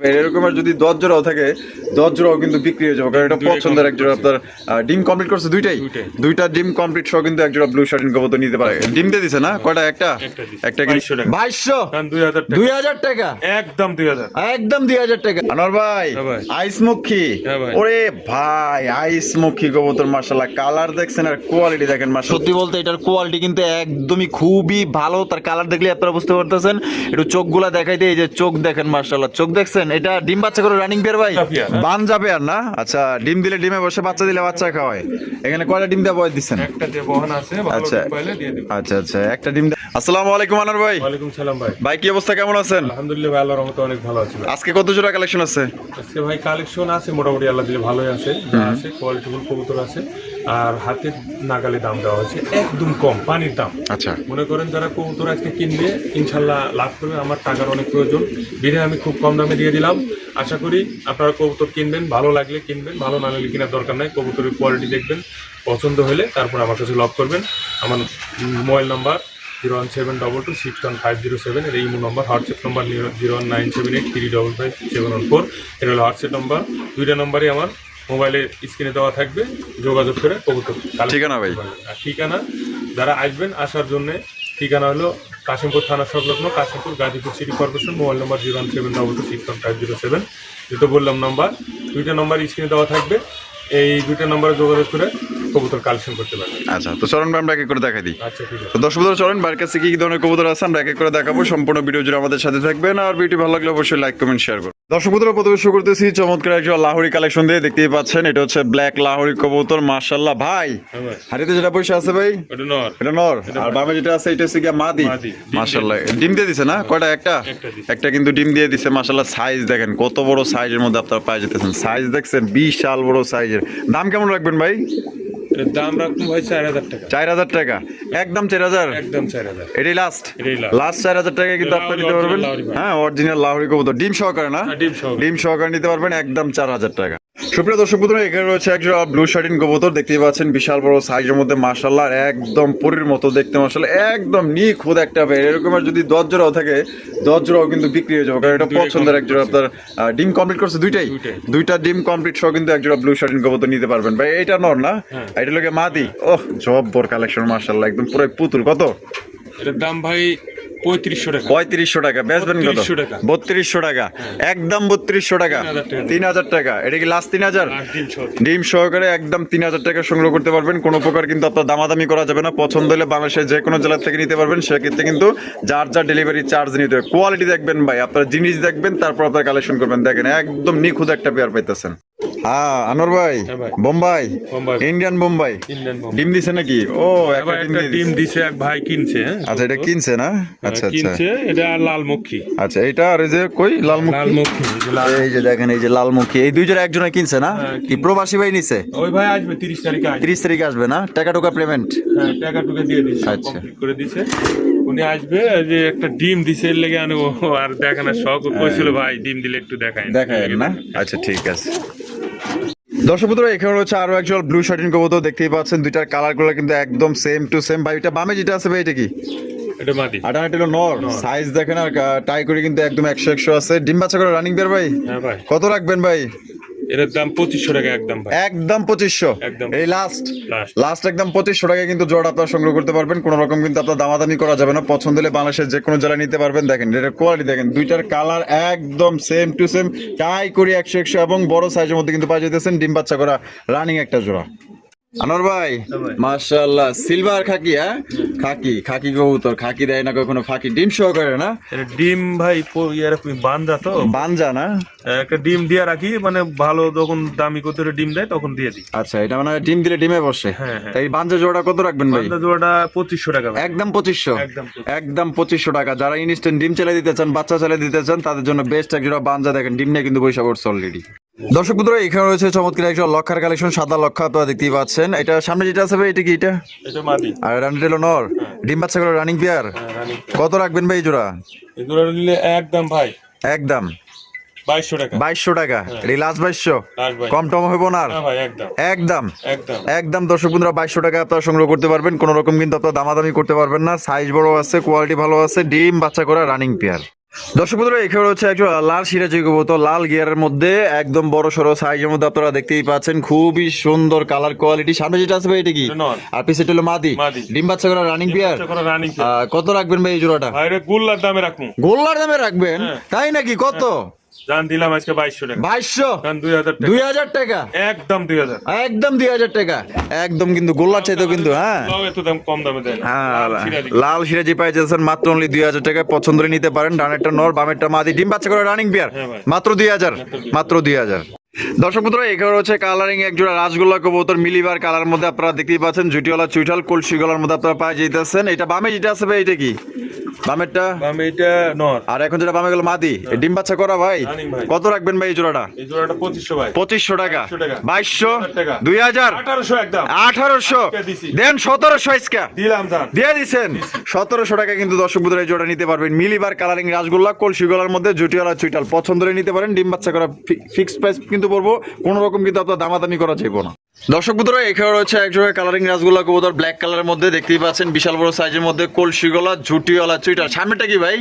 এরকম আর যদি 10 জোড়াও থাকে 10 জোড়াও কিন্তু বিক্রি হয়ে যাবে, কারণ এটা পছন্দের এক জোড়া আপনার ডিম কমপ্লিট করছে দুইটা ডিম কমপ্লিট সহ কিন্তু এক জোড়া ব্লু শার্টিন কবুতর নিতে পারে। ডিম দিয়ে দিছে না কয়টা? একটা কিন্তু 2200 টাকা একদম 2000 একদম 2000 টাকা। আনোয়ার ভাই আইসমুখী, ওরে ভাই আইসমুখী কবুতর মাশাআল্লাহ কালার দেখছেন আর কোয়ালিটি দেখেন মাশাআল্লাহ। সত্যি বলতে এটার কোয়ালিটি কিন্তু একদমই খুবই ভালো, তার কালার দেখলে আপনারা বুঝতে পারতেছেন। একটু চোখগুলা দেখাইতে, এই যে চোখ দেখেন মাশাআল্লাহ, চোখ দেখছেন। এটা ডিম বাচ্চা করে রানিং পেয়ার ভাই, বান যাবে আর না? আচ্ছা, ডিম দিলে ডিমে বসে, বাচ্চা দিলে বাচ্চা খাওয়ায়। এখানে কয়টা ডিম দেওয়া দিচ্ছেন? একটা দিয়ে বহন আছে, ভালো ডিম পাইলে দিয়ে দেব। আচ্ছা একটা ডিম। আসসালামু আলাইকুম আনোয়ার ভাই। ওয়ালাইকুম সালাম ভাই। ভাই কি অবস্থা, কেমন আছেন? আলহামদুলিল্লাহ ভাই, আল্লাহর রহমতে অনেক ভালো আছি। আজকে কত জোড়া কালেকশন আছে? আজকে ভাই কালেকশন আছে মোটামুটি, আল্লাহ দিলে ভালোই আছে, যা আছে কোয়ালিটিফুল কবুতর আছে। আর হাতের নাগালে দাম দেওয়া হচ্ছে একদম কম, পানির দাম। আচ্ছা, মনে করেন যারা কবুতর আজকে কিনবে ইনশাল্লাহ লাভ করবে। আমার টাকার অনেক প্রয়োজন, বিধে আমি খুব কম দামে দিয়ে দিলাম। আশা করি আপনারা কবুতর কিনবেন, ভালো লাগলে কিনবেন, ভালো না লাগলে কেনার দরকার নাই। কবুতরের কোয়ালিটি দেখবেন, পছন্দ হলে তারপর আমার কাছে লক করবেন। আমার মোবাইল নাম্বার 01722615507, এর ইমো নম্বর, হোয়াটসঅ্যাপ নম্বর 01978355714। এটা হলো হোয়াটসঅ্যাপ নম্বর। দুইটা নম্বরই আমার মোবাইলের স্ক্রিনে দেওয়া থাকবে, যোগাযোগ করে কবুতর। ঠিকানা ভাই? আর ঠিকানা যারা আসবেন, আসার জন্য ঠিকানা হলো কাশিমপুর থানা সংলগ্ন, Kashimpur Gazipur city corporation. Mobile নম্বর 01722615507। যেটা বললাম নাম্বার, দুইটা নম্বর স্ক্রিনে দেওয়া থাকবে। এই দুইটা নম্বরে যোগাযোগ করে কবুতর কালেকশন করতে পারবেন। আচ্ছা, তো চলুন আমরা এক এক করে দেখাই দিই। আচ্ছা ঠিক আছে। তো দর্শক বন্ধুরা চলুন বাড়ির কাছে কি কি ধরনের কবুতর আছে আমরা এক এক করে দেখাবো। সম্পূর্ণ ভিডিও জুড়ে আমাদের সাথে থাকবেন, আর ভিডিও ভালো লাগলে অবশ্যই লাইক কমেন্ট শেয়ার করুন। দর্শক বন্ধুরা প্রথমে শুরু করতেছি চমৎকার একজন লাহোরি কালেকশন দিয়ে। দেখতেই পাচ্ছেন এটা হচ্ছে ব্ল্যাক লাহোরি কবুতর মাশাআল্লাহ। ভাই হাড়িতে যেটা পয়সা আছে ভাই এটা নর, আর বামে যেটা আছে এটা হচ্ছে কি মাদি মাশাআল্লাহ। ডিম দিয়ে দিছে না কয়টা? একটা কিন্তু ডিম দিয়ে দিছে মাশাআল্লাহ। সাইজ দেখেন কত বড় সাইজের মধ্যে আপনারা পাই যেতেছেন, সাইজ দেখছেন বিশাল বড় সাইজের। দাম কেমন রাখবেন ভাই? দাম রাখুন ভাই 4000 টাকা। 4000 টাকা একদম 4000 একদম 4000 এটাই লাস্ট 4000 টাকা কিন্তু আপনি নিতে পারবেন। হ্যাঁ, অরিজিনাল লাহোরি কবুতর ডিম সহকারে না? ডিম সহকারে নিতে পারবেন একদম 4000 টাকা। সুপ্রিয় দর্শক বন্ধুরা, এখানে রয়েছে একটা ব্লু শার্টিন কবুতর, দেখতেই পাচ্ছেন বিশাল বড় সাইজের মধ্যে মাশাআল্লাহ, একদম পরীর মতো দেখতে মাশাআল্লাহ, একদম নিখুঁত একটা পেয়ার। এরকম আর যদি 10 জোড়াও থাকে 10 জোড়াও কিন্তু বিক্রি হয়ে যাবে, কারণ এটা পছন্দের এক জোড়া আপনার ডিম কমপ্লিট করছে দুইটা ডিম কমপ্লিট সহ কিন্তু এক জোড়া ব্লু শার্টিন কবুতর নিতে পারবেন ভাই। এটা নর না? এটা লোকে মাদি। ওহ জব্বর কালেকশন মাশাআল্লাহ, একদম পুরো পুতুল। কত এটার দাম ভাই? 3500 টাকা। 3500 টাকা। বেচবেন কত? 3200 টাকা একদম 3200 টাকা 3000 টাকা। এটা কি লাস্ট 3000? ডিম সহকারে একদম 3000 টাকা সংগ্রহ করতে পারবেন। কোনো প্রকার কিন্তু আপনার দামাদামি করা যাবে না। পছন্দ হলে বাংলাদেশের যে কোনো জেলা থেকে নিতে পারবেন, সেক্ষেত্রে কিন্তু যার ডেলিভারি চার্জ নিতে হবে। কোয়ালিটি দেখবেন ভাই, আপনার জিনিস দেখবেন, তারপর আপনার কালেকশন করবেন। দেখেন একদম নিখুঁত একটা পেয়ার পাইতেছেন। হ্যাঁ আনোয়ার ভাই, বোম্বাই ইন্ডিয়ান বোম্বাই ডিম দিছে নাকি? ও একটা ডিম দিছে, এক ভাই কিনছে। আচ্ছা এটা কিনছে না? আচ্ছা কিনছে, এটা লালমুখী। আচ্ছা এটা আর এই যে কই লালমুখী, এই যে দেখেন এই যে লালমুখী, এই দুই জোড়া একজনে কিনছে না? কি প্রবাসী ভাই নিছে? ওই ভাই আসবে 30 তারিখে। 30 তারিখে আসবে না? টাকা পেমেন্ট? হ্যাঁ টাকা দিয়ে দিয়েছে, কমপ্লিট করে দিয়েছে। উনি আসবে, যে একটা ডিম দিছে এর লেগে আনো, আর দেখানোর শখ কইছিল ভাই ডিম দিলে একটু দেখায় না? আচ্ছা ঠিক আছে। দর্শক বন্ধুরা, এখানে রয়েছে আরো একজন ব্লু শার্টিন কবুতর, দেখতেই পাচ্ছেন দুইটার কালার গুলো কিন্তু একদম সেম টু সেম ভাই। এটা বামে যেটা আছে ভাই এটা কি? এটা মাদি। এটা হলো নর। সাইজ দেখেন আর টাই করে কিন্তু একদম 100 আছে। ডিম বাচ্চা করে রানিং বের ভাই। হ্যাঁ ভাই। কত রাখবেন ভাই? এর দাম 2500 টাকা একদম ভাই। একদম 2500 এই লাস্ট একদম 2500 টাকা কিন্তু জোড়া আপনারা সংগ্রহ করতে পারবেন। কোনো রকম কিন্তু আপনার দামাদামি করা যাবে না। পছন্দ হলে বাংলাদেশের যে কোনো জেলায় নিতে পারবেন। দেখেন এটার কোয়ালিটি দেখেন, দুইটার কালার একদম সেম টু সেম, টাই করে 100 এবং বড় সাইজের মধ্যে কিন্তু পাই যেতেছেন। ডিম বাচ্চা করা রানিং একটা জোড়া। আনোয়ার ভাই মাশাআল্লাহ, সিলভার খাকি। হ্যাঁ খাকি কবুতর, খাকি দেয় না কখনো ফাঁকি, ডিম সহকারে না? ডিম ভাই বানজা, তো বানজা না? একটা ডিম দিয়ে রাখি, মানে ভালো যখন দামি কবুতরে ডিম দেয় তখন দিয়ে দিই। আচ্ছা এটা মানে ডিম দিলে ডিমে বসে। তাই বানজা জোড়া কত রাখবেন ভাই? জোড়াটা 2500 টাকা একদম 2500 একদম 2500 টাকা। যারা ইনস্ট্যান্ট ডিম চালিয়ে দিতে চান, বাচ্চা চালিয়ে দিতে চান, তাদের জন্য বেস্ট এক জোড়া বানজা। দেখেন ডিম নিয়ে কিন্তু পয়সা পড়ছে অলরেডি। দর্শক বন্ধুরা, এখানে রয়েছে চমৎকার একজন লক্ষার কালেকশন, সাদা লক্ষা আপনারা দেখতেই পাচ্ছেন। এটা সামনে যেটা আছে ভাই এটা কি? এটা মাদি আর রানিং নর। ডিম বাচ্চা করে রানিং পেয়ার। কত রাখবেন ভাই এই জোড়া? এই জোড়া নিলে একদম ভাই একদম 2200 টাকা। 2200 টাকা। এই লাস্ট 2200, কম টম হইব না? একদম দর্শক বন্ধুরা 2200 টাকা আপনারা সংগ্রহ করতে পারবেন। কোনো রকম কিন্তু আপনারা দামাদামি করতে পারবেন না। সাইজ বড় আছে, কোয়ালিটি ভালো আছে, ডিম বাচ্চা করা রানিং পেয়ার। দর্শক বন্ধুরা, এখানে হচ্ছে একজন লাল সিরাজি কবুতর, লাল গিয়ারের মধ্যে একদম বড় সড়ো সাইজের মধ্যে আপনারা দেখতেই পাচ্ছেন, খুবই সুন্দর কালার কোয়ালিটি। সামনে যেটা আছে ভাই এটা কি? এটা নর। আর পিছে হলো মাদি। মাদি। ডিম বাচ্চা করা রানিং পেয়ার। রানিং কত রাখবেন ভাই এই জোড়াটা? ভাইরে গুল্লার দামে রাখুন। গোল্লার দামে রাখবেন? হ্যাঁ। তাই নাকি? কত? জান দিলাম আজকে 2200 টাকা। 2200? জান 2000 টাকা। 2000 টাকা? একদম 2000। একদম 2000 টাকা। একদম কিন্তু গোল্লার চাইতেও কিন্তু, হ্যাঁ তাও এত দাম কম দামে দেয় না। লাল সিরাজি। লাল সিরাজি পাই যাচ্ছেন মাত্র অনলি 2000 টাকায়। পছন্দ করে নিতে পারেন। ডানেরটা নর, বামেরটা মাদি, ডিম বাচ্চা করে রানিং পেয়ার। হ্যাঁ ভাই। মাত্র 2000। মাত্র 2000। দর্শক বন্ধুরা, এখানে হচ্ছে কালারিং এক জোড়া রাজগোল্লা কবুতর, মিলিবার কালার মধ্যে আপনারা দেখতেই পাচ্ছেন, জুটিওয়ালা চুইঠাল কলসি গলার মধ্যে আপনারা পাই যেতেছেন। এটা বামে যেটা আছে ভাই এটা কি? বামেরটা? বামে এটা নর। আর এখন যেটা বামে গেল মাদি, এই ডিম বাচ্চা করা ভাই। রানিং ভাই। কত রাখবেন ভাই এই জোড়াটা? এই জোড়াটা 2500 ভাই। 2500 টাকা। 2200 টাকা। 2200? টাকা। 2000? 1800 একদম। 1800? আজকে দিছি। দেন 1700 আজকে দিলাম জান। দিয়ে দিচ্ছেন। 1700 টাকা কিন্তু দর্শক বন্ধুরা এই জোড়া নিতে পারবেন। মিলিবার কালারিং রাসগোল্লা কলসি গলার মধ্যে জুটিওয়ালা চুইটাল পছন্দ করে নিতে পারেন। ডিম বাচ্চা করা ফিক্সড প্রাইস কিন্তু পড়বো, কোনো রকম কিন্তু আপনার দামাদামি করা যাবে না। দর্শক বন্ধুরা, এখানে রয়েছে এক জোড়া কালারিং রাসগোল্লা কবুতর, ব্ল্যাক কালারের মধ্যে দেখতেই পাচ্ছেন, বিশাল বড় সাইজের মধ্যে কলসি গলা জুটিওয়ালা চুইটাল। সামনেটা কি ভাই?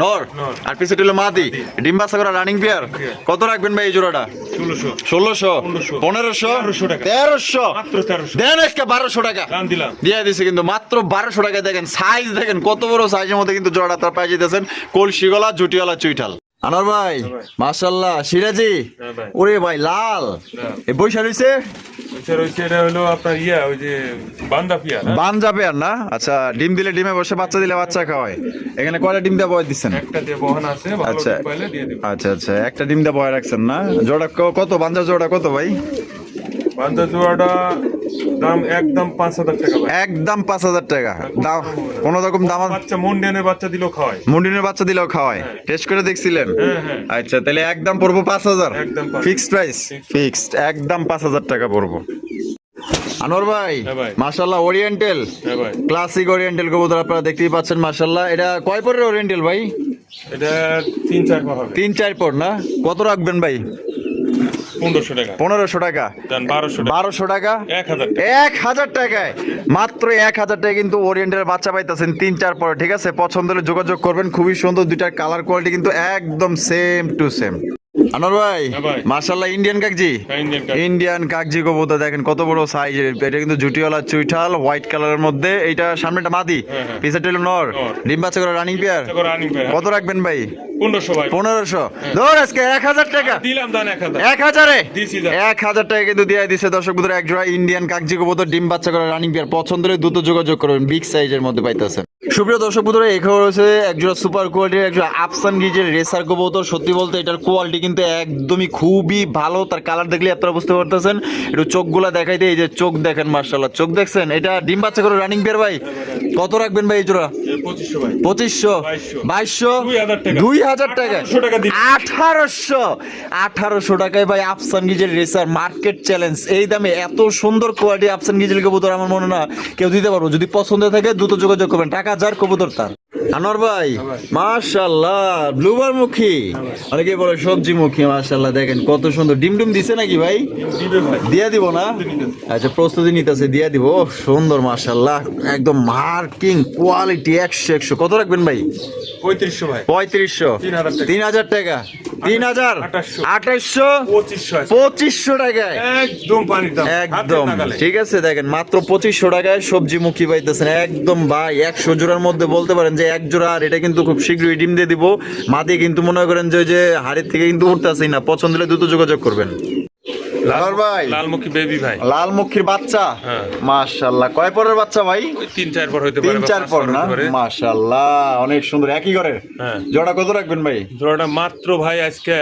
নর। আর পিছনে হলো মাদি, ডিম বাচ্চা করা রানিং পেয়ার। কত রাখবেন ভাই এই জোড়াটা? 1600। 1600? 1500? 1500? 1300 টাকা। 1300? মাত্র 1300। দেন আজকে 1200 টাকা জান দিলাম। দিয়ে দিছে কিন্তু মাত্র 1200 টাকায়। দেখেন সাইজ, দেখেন কত বড় সাইজের মধ্যে কিন্তু জোড়াটা তার পাই যেতেছেন, কলসি গলা জুটিওয়ালা চুইঠাল। আনোয়ার ভাই মাশাআল্লাহ, সিরাজি। হ্যাঁ ভাই। ওরে ভাই লাল, এই বৈশা রইছে রয়েছে এটা হলো আপনার ওই যে বান্দা পিয়া। বানজা পেয়ার না? আচ্ছা, ডিম দিলে ডিমে বসে, বাচ্চা দিলে বাচ্চা খাওয়ায়। এখানে কয়টা ডিম দিয়ে বয় দিচ্ছেন? একটা দিয়ে বহন আছে, ভালো আচ্ছা। ডিম পাইলে দিয়ে দিব। আচ্ছা আচ্ছা, একটা ডিম দিয়ে বয় রাখছেন না? জোড়া কত? বানজা জোড়া কত ভাই? বান্দা জোড়াটা দাম একদম 5000 টাকা ভাই। একদম 5000 টাকা দাম। কোন রকম দাম? বাচ্চা মুন্ডিয়ানের বাচ্চা দিলেও খাওয়ায়। মুন্ডিনের বাচ্চা দিলেও খাওয়ায়? টেস্ট করে দেখছিলেন? হ্যাঁ হ্যাঁ। আচ্ছা, তাহলে একদম পড়বো 5000। একদম 5000। Fixed price? ফিক্সড একদম 5000 টাকা পড়বো। আনোয়ার ভাই হ্যাঁ ভাই। মাশাআল্লাহ, ওরিয়েন্টাল হ্যাঁ ভাই। ক্লাসিক ওরিয়েন্টাল কবুতর আপনারা দেখতেই পাচ্ছেন মাশাআল্লাহ। এটা কয় পরের ওরিয়েন্টাল ভাই? এটা 3-4 পর হবে। 3-4 পর না? কত রাখবেন ভাই? 1500 টাকা। 1500 টাকা? জান 1200 টাকা। 1200 টাকা? 1000 টাকা। 1000 টাকায়, মাত্র 1000 টাকায় কিন্তু ওরিয়েন্টাল বাচ্চা পাইতেছেন 3-4 পরে। ঠিক আছে, পছন্দ হলে যোগাযোগ করবেন। খুবই সুন্দর, দুইটার কালার কোয়ালিটি কিন্তু একদম সেম টু সেম। আনোয়ার ভাই হ্যাঁ ভাই। মাশাআল্লাহ, ইন্ডিয়ান কাকজি। হ্যাঁ, ইন্ডিয়ান কাপ। ইন্ডিয়ান কাকজি কবুতর দেখেন কত বড় সাইজের। এটা কিন্তু জুটিওয়ালা চুইঠাল, হোয়াইট কালারের মধ্যে। এইটা সামনেটা মাদি, হ্যাঁ, হ্যাঁ। পিছেরটা হলো নর। নর। ডিম বাচ্চা করে রানিং পেয়ার। টাকা রানিং ভাই। কত রাখবেন ভাই? 1500 ভাই। 1500? ধর আজকে 1000 টাকা। দিলাম দান 1000। 1000-এ? দিছি দান। 1000 টাকা কিন্তু দিয়ে দিছে দর্শক বন্ধুরা এক জোড়া ইন্ডিয়ান কাকজি কবুতর, ডিম বাচ্চা করে রানিং পেয়ার। পছন্দ হলে দ্রুত যোগাযোগ করবেন, বিগ সাইজের মধ্যে পাইতেছেন। সুপ্রিয় দর্শক বন্ধুরা, এখানে রয়েছে এক জোড়া সুপার কোয়ালিটির এক জোড়া আফসান গিজের রেসার কবুতর। সত্যি বলতে এটার কোয়ালিটি কিন্তু একদমই খুবই ভালো। তার কালার দেখলে আপনারা বুঝতে পারতেছেন। একটু চোখগুলা দেখাইতে, এই যে চোখ দেখেন মাশাআল্লাহ, চোখ দেখছেন? এটা ডিম বাচ্চা করে রানিং পেয়ার ভাই। কত রাখবেন ভাই এই জোড়া? 2500 ভাই। 2500? 2200? 2000 টাকা। 2000 টাকা? 1800 টাকা দিন। 1800 টাকায় ভাই আফসান গিজের রেসার, মার্কেট চ্যালেঞ্জ। এই দামে এত সুন্দর কোয়ালিটি আফসান গিজের কবুতর আমার মনে না কেউ দিতে পারবো। যদি পছন্দ থাকে দ্রুত যোগাযোগ করবেন, টাকা যার কবুতর তার। আনোয়ার ভাই মাশাআল্লাহ, ব্লুবার মুখী, অনেকে বলে সবজি মুখী। মাশাআল্লাহ, দেখেন কত সুন্দর। ডিম ডিম দিছে নাকি ভাই? দিবে ভাই। দিয়া দিব না? আচ্ছা, প্রস্তুতি নিতেছে, দিয়া দিব। ও সুন্দর মাশাআল্লাহ, একদম মার্কিং কোয়ালিটি 100-100। কত রাখবেন ভাই? 3500 ভাই। 3500? 3000 3000 টাকা? টাকা। 3000? 2800? 2800? 2500 2500 টাকায়? একদম পানির দাম। একদম হাতের নাগালে। ঠিক আছে, দেখেন মাত্র 2500 টাকায় সবজি মুখী পাইতেছেন একদম ভাই। 100 জোড়ার মধ্যে বলতে পারেন যে এক জোড়া। আর এটা কিন্তু খুব শীঘ্রই ডিম দিয়ে দিব। মাদি কিন্তু মনে করেন যে ওই যে হাড়ির থেকে কিন্তু উঠতেছেই না। পছন্দ হলে দ্রুত যোগাযোগ করবেন। লাল ভাই লালমুখী বেবি ভাই। লাল মুখীর বাচ্চা? হ্যাঁ। মাশাআল্লাহ, কয় পরের বাচ্চা ভাই? ওই 3-4 পর হইতে পারে। 3-4 পর না? মাশাআল্লাহ, অনেক সুন্দর। একই ঘরের? হ্যাঁ। জোড়া কত রাখবেন ভাই? জোড়াটা মাত্র ভাই আজকে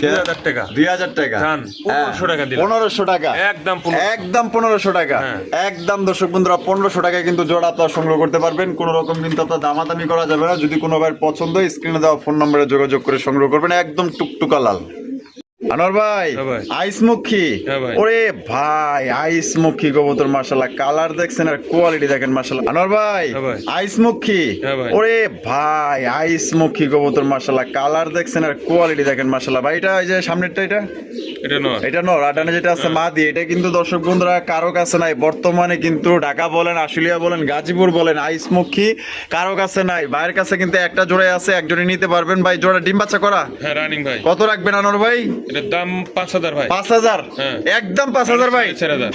2000 টাকা। 2000 টাকা? জান, 1500 টাকা দিলাম। 1500 টাকা? একদম 1500। একদম 1500 টাকা? হ্যাঁ। একদম দর্শক বন্ধুরা 1500 টাকায় কিন্তু জোড়া আপনারা সংগ্রহ করতে পারবেন। কোনো রকম কিন্তু আপনার দামাদামি করা যাবে না। যদি কোনো ভাইয়ের পছন্দ হয় স্ক্রিনে দেওয়া ফোন নম্বরে যোগাযোগ করে সংগ্রহ করবেন। একদম টুকটুকা লাল। আনোয়ার ভাই হ্যাঁ ভাই। আইসমুখী? হ্যাঁ ভাই। ওরে ভাই আইসমুখী কবুতর মাশাআল্লাহ, কালার দেখছেন আর কোয়ালিটি দেখেন মাশাআল্লাহ। আনোয়ার ভাই হ্যাঁ ভাই। আইসমুখী? হ্যাঁ ভাই। ওরে ভাই আইসমুখী কবুতর মাশাআল্লাহ, কালার দেখছেন আর কোয়ালিটি দেখেন মাশাআল্লাহ। ভাই এটা এই যে সামনেরটা, এটা এটা নয়। এটা নর, আর ডানে যেটা আছে মাদি। এটা কিন্তু দর্শক বন্ধুরা কারো কাছে নাই বর্তমানে, কিন্তু ঢাকা বলেন, আশুলিয়া বলেন, গাজীপুর বলেন, আইসমুখী কারো কাছে নাই। ভাইয়ের কাছে কিন্তু একটা জোড়াই আছে, একজনই নিতে পারবেন। ভাই জোড়া ডিম বাচ্চা করা? হ্যাঁ রানিং ভাই। কত রাখবেন আনোয়ার ভাই? এটার দাম 5000 ভাই। 5000? হ্যাঁ। একদম 5000 ভাই।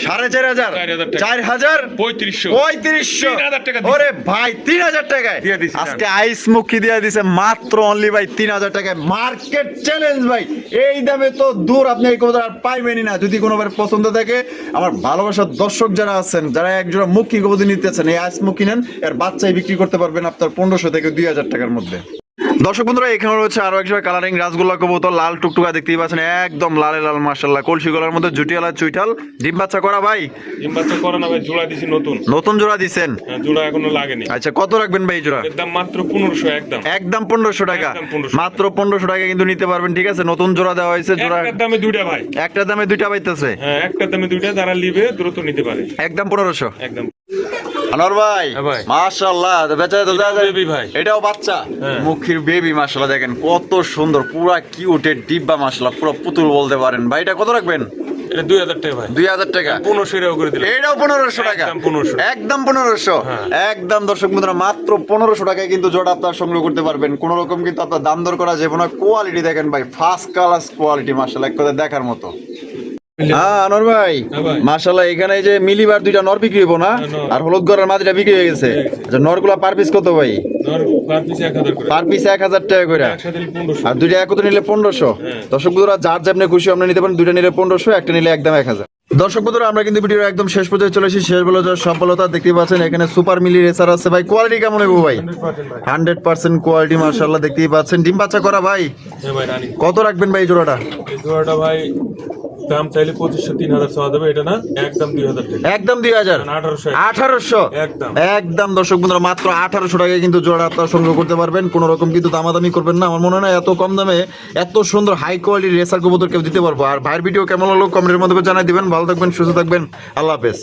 4500 4500? 4000 3500? 3500 3000 টাকা দিছি। ওরে ভাই 3000 টাকায় দিয়ে দিছি। আজকে আইসমুখী দিয়ে দিছে মাত্র অনলি ভাই 3000 টাকায়। মার্কেট চ্যালেঞ্জ ভাই, এই দামে তো দূর আপনি এই কবুতর আর পাইবেনই না। যদি কোনোবার পছন্দ থাকে, আমার ভালোবাসার দর্শক যারা আছেন, যারা একজোড়া মুখী কবুতর নিতেছেন, এই আইসমুখী নেন, এর বাচ্চাই বিক্রি করতে পারবেন আপনার 1500 থেকে 2000 টাকার মধ্যে। দর্শক বন্ধুরা এখানে রয়েছে আরো একজোড়া কালারিং রাসগোল্লা কবুতর, লাল টুকটুকা দেখতেই পাচ্ছেন, একদম লালে লাল মাশাআল্লাহ, কলসি গলার মধ্যে জুটিয়ালা চুইটাল। ডিম বাচ্চা করা ভাই? ডিম বাচ্চা করে না ভাই, জোড়া দিছি নতুন। নতুন জোড়া দিছেন? হ্যাঁ, জোড়া এখনো লাগেনি। আচ্ছা কত রাখবেন ভাই এই জোড়া? এর দাম মাত্র 1500 একদম। একদম 1500 টাকা? একদম 1500 মাত্র 1500 টাকা কিন্তু নিতে পারবেন, ঠিক আছে। নতুন জোড়া দেওয়া হয়েছে, জোড়া একটার দামে দুইটা ভাই। একটার দামে দুইটা পাইতেছে। হ্যাঁ, একটার দামে দুইটা, যারা নিবে দ্রুত নিতে পারে। একদম 1500? একদম। আনোয়ার ভাই হ্যাঁ ভাই। মাশাআল্লাহ, বেচা তো এটাও baby ভাই। এটাও বাচ্চা? হ্যাঁ। মুখের বেবি মাশাআল্লাহ, দেখেন কত সুন্দর, পুরা কিউটের ডিব্বা মাশাআল্লাহ, পুরো পুতুল বলতে পারেন। ভাই এটা কত রাখবেন? এটা 2000 টাকা ভাই। 2000 টাকা? 1500 করে দিলাম। এটাও 1500 টাকা? একদম 1500। একদম 1500? হ্যাঁ। একদম দর্শক বন্ধুরা মাত্র 1500 টাকায় কিন্তু জোড়া আপনার সংগ্রহ করতে পারবেন। কোন রকম কিন্তু আপনার দাম দর করা যাবে না। কোয়ালিটি দেখেন ভাই, ফার্স্ট ক্লাস কোয়ালিটি মাশাআল্লাহ, এক কথা দেখার মতো। হ্যাঁ আনোয়ার ভাই হ্যাঁ ভাই। মাশাআল্লাহ, এখানে এই যে মিলিবার দুইটা নর বিক্রি হইব না? হ্যাঁ, নর। আর হলুদ গড়ের মাদিটা বিক্রি হয়ে গেছে। আচ্ছা নরগুলা পার পিস কত ভাই? নর পার পিস 1000 করে। পার পিস 1000 টাকা করে? একসাথে নিলে 1500। আর দুইটা একত্রে নিলে 1500? হ্যাঁ। দর্শক বন্ধুরা যার যেমনি খুশি আপনি নিতে পারেন, দুইটা নিলে 1500, একটা নিলে একদম 1000। দর্শক বন্ধুরা আমরা কিন্তু ভিডিওর একদম শেষ পর্যায়ে চলে এসেছি। শেষ বলে যাওয়ার সফলতা দেখতে পাচ্ছেন, এখানে সুপার মিলি রেসার আছে ভাই। কোয়ালিটি কেমন হইব ভাই? 100% ভাই। 100% কোয়ালিটি মাশাআল্লাহ, দেখতেই পাচ্ছেন। ডিম বাচ্চা করা ভাই? হ্যাঁ ভাই রানিং। কত রাখবেন ভাই এই জোড়াটা? এই জোড়াটা ভাই দাম চাইলে 2500 3000 চাওয়া যাবে, এটা না একদম 2000 টাকা। একদম 2000? 1800 1800? একদম। একদম দর্শক বন্ধুরা মাত্র 1800 টাকায় কিন্তু জোড়া আপনারা সংগ্রহ করতে পারবেন। কোনো রকম কিন্তু দামাদামি করবেন না। আমার মনে হয় না এত কম দামে এত সুন্দর হাই কোয়ালিটির রেসার কবুতর কেউ দিতে পারবো। আর ভাইয়ের ভিডিও কেমন হলো কমেন্টের মধ্যে জানাই দিবেন। ভালো থাকবেন, সুস্থ থাকবেন, আল্লাহ হাফেজ।